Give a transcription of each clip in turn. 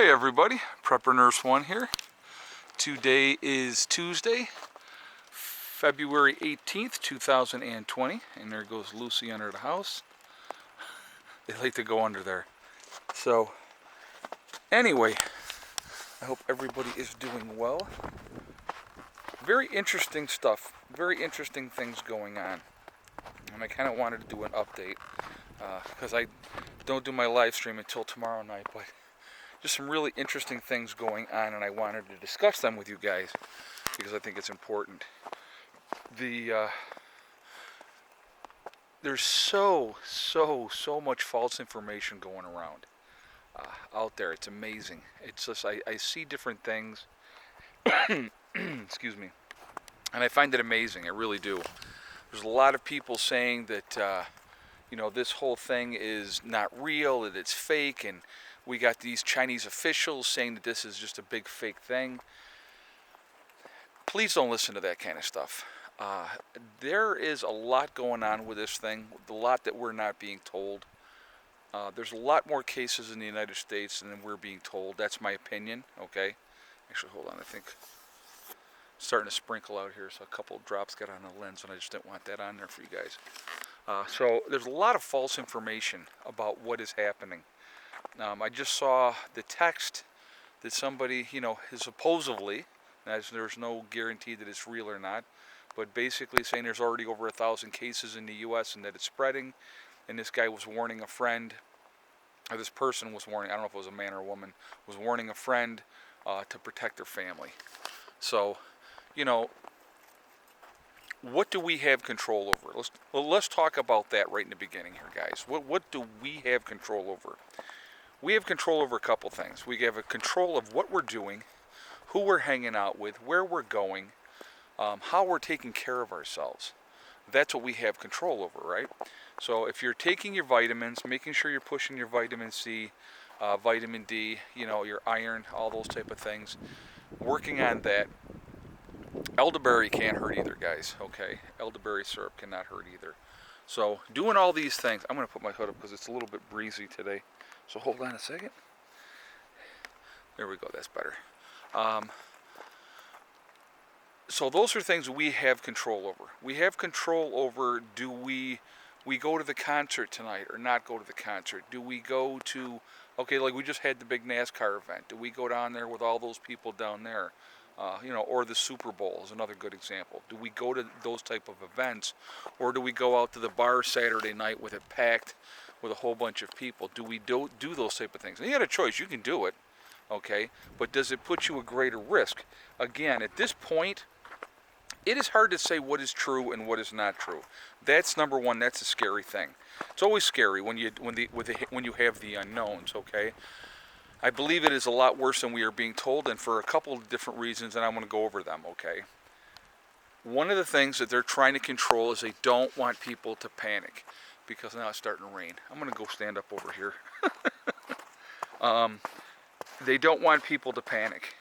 Hey everybody, Prepper Nurse 1 here. Today is Tuesday, February 18th, 2020, and there goes Lucy under the house. They like to go under there. So, anyway, I hope everybody is doing well. Very interesting stuff, very interesting things going on. And I kind of wanted to do an update, because I don't do my live stream until tomorrow night, but just some really interesting things going on, and I wanted to discuss them with you guys because I think it's important. There's so much false information going around out there. It's amazing. It's just I see different things. Excuse me, and I find it amazing. I really do. There's a lot of people saying that this whole thing is not real, that it's fake, and we got these Chinese officials saying that this is just a big fake thing. Please don't listen to that kind of stuff. There is a lot going on with this thing, a lot that we're not being told. There's a lot more cases in the United States than we're being told. That's my opinion, okay? Actually, hold on, I think it's starting to sprinkle out here, so a couple of drops got on the lens, and I just didn't want that on there for you guys. So there's a lot of false information about what is happening. I just saw the text that somebody, is supposedly, as there's no guarantee that it's real or not, but basically saying there's already over 1,000 cases in the U.S. and that it's spreading, and this guy was warning a friend, or this person was warning, I don't know if it was a man or a woman, was warning a friend to protect their family. So, what do we have control over? Let's talk about that right in the beginning here, guys. What do we have control over? We have control over a couple things. We have a control of what we're doing, who we're hanging out with, where we're going, how we're taking care of ourselves. That's what we have control over, right? So if you're taking your vitamins, making sure you're pushing your vitamin C, vitamin D, your iron, all those type of things, working on that. Elderberry can't hurt either, guys, okay? Elderberry syrup cannot hurt either. So doing all these things, I'm going to put my hood up because it's a little bit breezy today. So hold on a second. There we go, that's better. So those are things we have control over. We have control over, do we go to the concert tonight or not go to the concert? Do we go to, like we just had the big NASCAR event. Do we go down there with all those people down there? Or the Super Bowl is another good example. Do we go to those type of events, or do we go out to the bar Saturday night with it packed with a whole bunch of people? Do we do those type of things? And you had a choice. You can do it, okay? But does it put you at greater risk? Again, at this point, it is hard to say what is true and what is not true. That's number one. That's a scary thing. It's always scary when you have the unknowns, okay? I believe it is a lot worse than we are being told, and for a couple of different reasons, and I want to go over them, okay? One of the things that they're trying to control is they don't want people to panic, because now it's starting to rain. I'm going to go stand up over here. They don't want people to panic.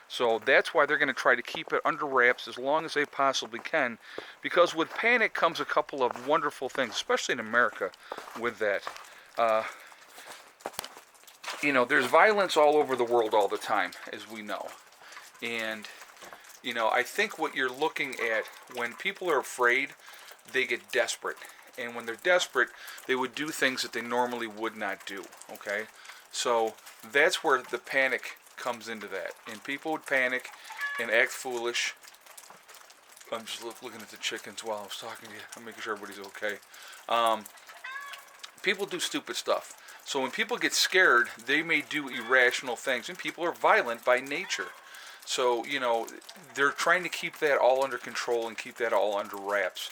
So that's why they're going to try to keep it under wraps as long as they possibly can, because with panic comes a couple of wonderful things, especially in America with that. There's violence all over the world all the time, as we know. And, I think what you're looking at, when people are afraid, they get desperate. And when they're desperate, they would do things that they normally would not do, okay? So that's where the panic comes into that. And people would panic and act foolish. I'm just looking at the chickens while I was talking to you. I'm making sure everybody's okay. People do stupid stuff. So when people get scared, they may do irrational things, and people are violent by nature. So, they're trying to keep that all under control and keep that all under wraps.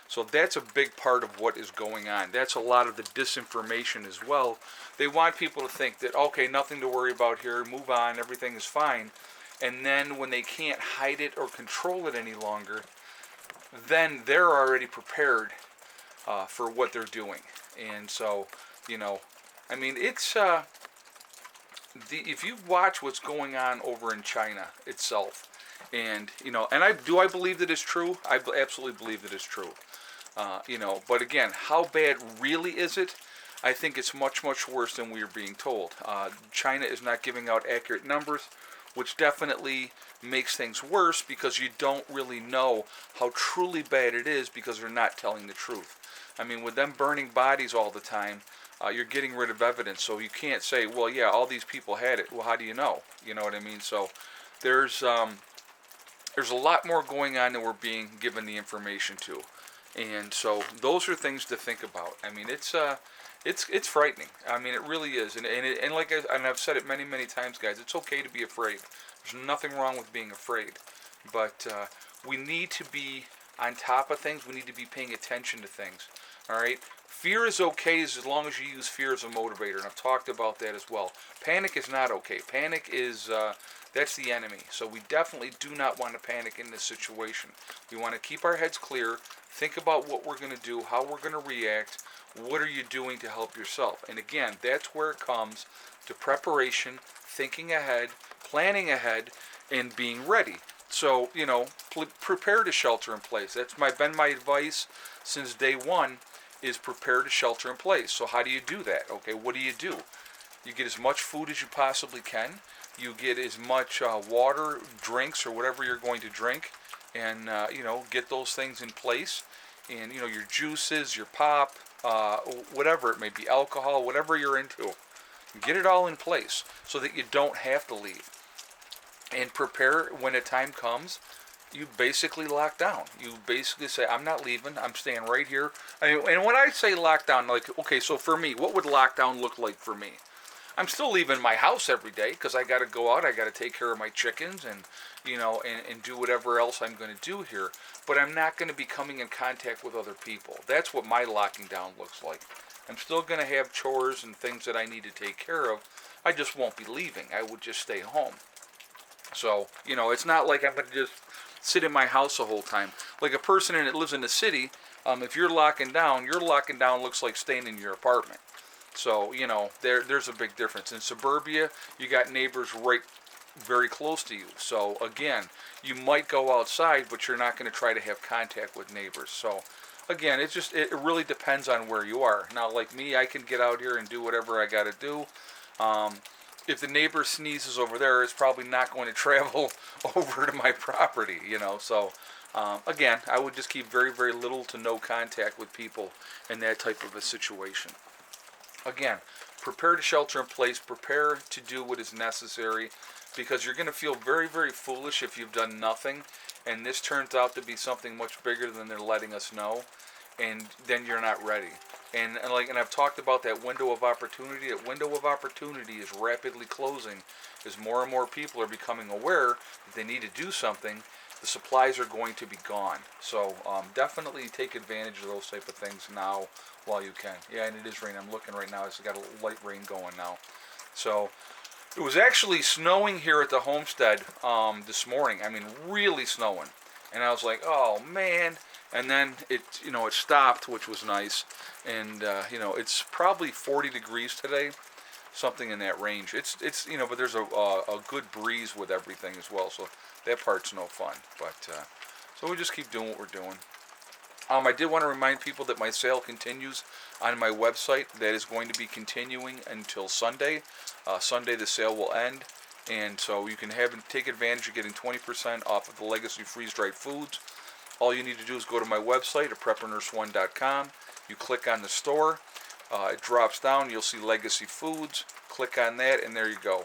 So that's a big part of what is going on. That's a lot of the disinformation as well. They want people to think that, okay, nothing to worry about here, move on, everything is fine. And then when they can't hide it or control it any longer, then they're already prepared for what they're doing. And so, it's if you watch what's going on over in China itself, and I believe that it's true. I absolutely believe that it's true. But again, how bad really is it? I think it's much, much worse than we are being told. China is not giving out accurate numbers, which definitely makes things worse because you don't really know how truly bad it is because they're not telling the truth. I mean, with them burning bodies all the time, you're getting rid of evidence. So you can't say, well, yeah, all these people had it. Well, how do you know? You know what I mean? So there's a lot more going on than we're being given the information to. And so those are things to think about. I mean, it's frightening. I mean, it really is. And like I've said it many, many times, guys. It's okay to be afraid. There's nothing wrong with being afraid, but we need to be on top of things. We need to be paying attention to things. All right. Fear is okay as long as you use fear as a motivator, and I've talked about that as well. Panic is not okay. Panic is that's the enemy. So we definitely do not want to panic in this situation. We want to keep our heads clear. Think about what we're going to do, how we're going to react. What are you doing to help yourself? And again, that's where it comes to preparation, thinking ahead, planning ahead, and being ready. So, prepare to shelter in place. That's been my advice since day one, is prepare to shelter in place. So how do you do that? Okay, what do? You get as much food as you possibly can. You get as much water, drinks, or whatever you're going to drink, and get those things in place. And your juices, your pop, whatever it may be, alcohol, whatever you're into, get it all in place so that you don't have to leave. And prepare when a time comes. You basically lock down. You basically say, I'm not leaving. I'm staying right here. And when I say lockdown, okay, so for me, what would lockdown look like for me? I'm still leaving my house every day because I got to go out. I got to take care of my chickens and do whatever else I'm going to do here. But I'm not going to be coming in contact with other people. That's what my locking down looks like. I'm still going to have chores and things that I need to take care of. I just won't be leaving. I would just stay home. So, it's not like I'm going to just sit in my house the whole time. Like a person that lives in the city, if you're locking down, your locking down looks like staying in your apartment. So, there's a big difference. In suburbia, you got neighbors right very close to you. So, again, you might go outside, but you're not going to try to have contact with neighbors. So, again, it really depends on where you are. Now, like me, I can get out here and do whatever I got to do. If the neighbor sneezes over there, it's probably not going to travel over to my property, So, again, I would just keep very, very little to no contact with people in that type of a situation. Again, prepare to shelter in place. Prepare to do what is necessary because you're going to feel very, very foolish if you've done nothing and this turns out to be something much bigger than they're letting us know, and then you're not ready. And I've talked about that window of opportunity. That window of opportunity is rapidly closing as more and more people are becoming aware that they need to do something. The supplies are going to be gone. So definitely take advantage of those type of things now while you can. Yeah, and it is raining. I'm looking right now. It's got a light rain going now. So it was actually snowing here at the homestead this morning. I mean, really snowing. And I was like, oh, man. And then it stopped, which was nice. And, it's probably 40 degrees today, something in that range. It's but there's a good breeze with everything as well. So that part's no fun. But, so we just keep doing what we're doing. I did want to remind people that my sale continues on my website. That is going to be continuing until Sunday. Sunday the sale will end. And so you can take advantage of getting 20% off of the Legacy freeze-dried foods. All you need to do is go to my website at preppernurse1.com. You click on the store. It drops down. You'll see Legacy Foods. Click on that, and there you go.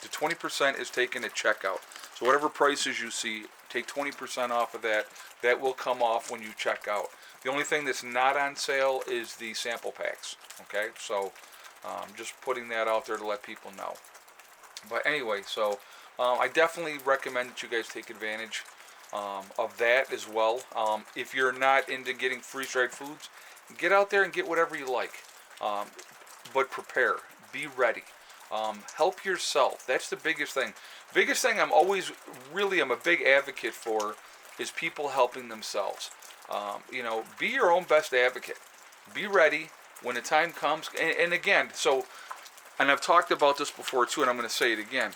The 20% is taken at checkout. So whatever prices you see, take 20% off of that. That will come off when you check out. The only thing that's not on sale is the sample packs. Okay, so just putting that out there to let people know. But anyway, so I definitely recommend that you guys take advantage of that as well. If you're not into getting freeze-dried foods, get out there and get whatever you like. But prepare. Be ready. Help yourself. That's the biggest thing. Biggest thing I'm a big advocate for is people helping themselves. Be your own best advocate. Be ready when the time comes. And again, and I've talked about this before too, and I'm going to say it again.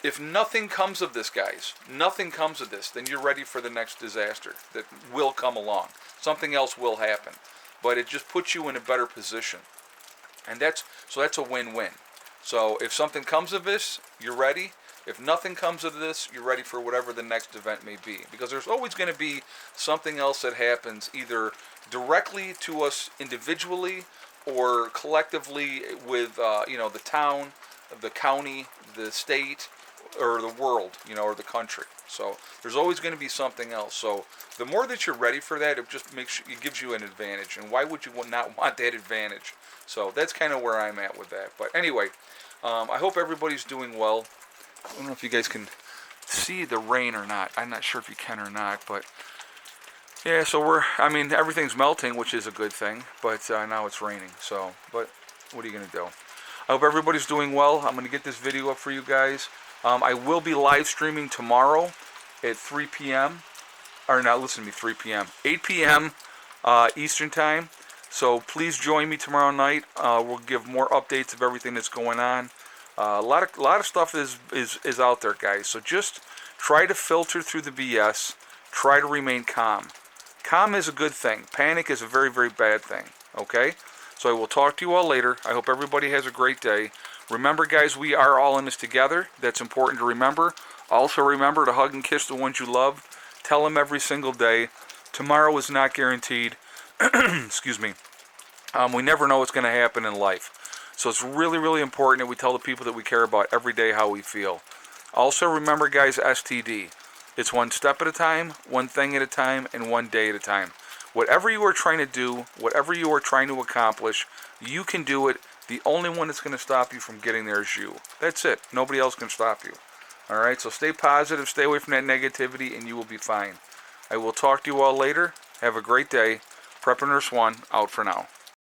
If nothing comes of this, guys, nothing comes of this, then you're ready for the next disaster that will come along. Something else will happen. But it just puts you in a better position. And that's a win-win. So if something comes of this, you're ready. If nothing comes of this, you're ready for whatever the next event may be. Because there's always going to be something else that happens either directly to us individually or collectively with the town, the county, the state, or the world, or the country. So there's always going to be something else. So the more that you're ready for that, it just it gives you an advantage. And why would you not want that advantage? So that's kind of where I'm at with that. But anyway, I hope everybody's doing well. I don't know if you guys can see the rain or not. I'm not sure if you can or not, but yeah, so everything's melting, which is a good thing, but now it's raining. So, but what are you going to do? I hope everybody's doing well. I'm going to get this video up for you guys. I will be live streaming tomorrow at 3 p.m. Or not, listen to me, 3 p.m. 8 p.m. Eastern Time. So please join me tomorrow night. We'll give more updates of everything that's going on. A lot of stuff is out there, guys. So just try to filter through the BS. Try to remain calm. Calm is a good thing. Panic is a very, very bad thing. Okay? So I will talk to you all later. I hope everybody has a great day. Remember, guys, we are all in this together. That's important to remember. Also remember to hug and kiss the ones you love. Tell them every single day. Tomorrow is not guaranteed. Excuse me. We never know what's going to happen in life. So it's really, really important that we tell the people that we care about every day how we feel. Also remember, guys, STD. It's one step at a time, one thing at a time, and one day at a time. Whatever you are trying to do, whatever you are trying to accomplish, you can do it. The only one that's going to stop you from getting there is you. That's it. Nobody else can stop you. All right? So stay positive, stay away from that negativity, and you will be fine. I will talk to you all later. Have a great day. Prepper Nurse 1, out for now.